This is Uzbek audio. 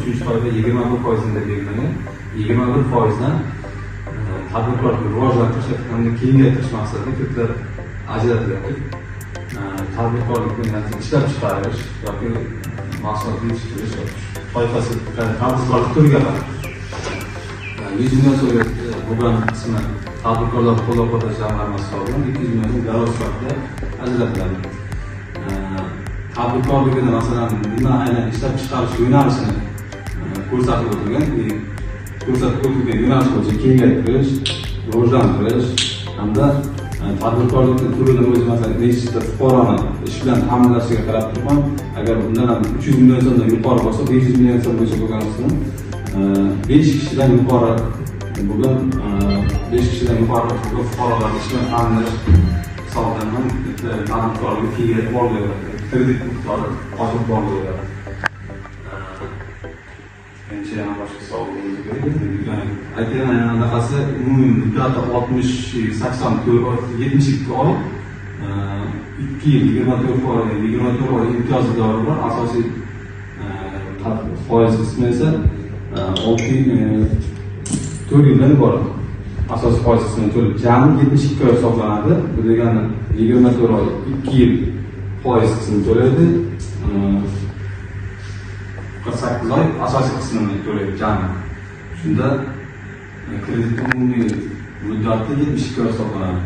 3-chi oyda 21% deb belgilangan. 21%dan tadbirkorlikni rivojlantirish hamda kengaytirish maqsadida ko'plab ajratilyapti. Tadbirkorlikni ishlab chiqarish yoki mahsulot yetishtirish toifasi tadbirkorlik turiga qarab 100 million so'mga bo'lgan qismi tadbirkorlar qo'llab-quvvatlash jamg'armasi hisobidan 200 million so'm garov sifatida ajratiladi. Tadbirkorligini masalan nima aynan ishlab chiqarish yo'nalishini ko'rsatib o'tilgan yo'nalish bo'yicha kengaytirish, rivojlantirish hamda tadbirkorlikni turini o'zi masalan nechta fuqaroni ish bilan ta'minlashiga qarab turib, agar bundan ham 300 million so'mdan yuqori bo'lsa, 500 million so'mgacha bo'lgan qismi 5 kishidan yuqori bo'lgan 5 kishidan yuqori fuqarolarni ish bilan ta'minlash hisobidan ham tadbirkorlikni kengaytirib boriladi. Kredit miqdori oshib boriladi. Yana boshqa savollarga kerak. Aytgan anaqasi umumiy muddati 72 oy, 2 yil 24 oy imtiyozli davri bor. Asosiy foiz qismi esa 4 yildan iborat. Asosiy foiz qismini to'lab jami 72 oy hisoblanadi. Bu degani 24 oy 2 yil foiz qismini to'laydi. 48 oy asosiy qismini to'laydi jami. Shunda kredit umumiy muddati 72 oy hisoblanadi.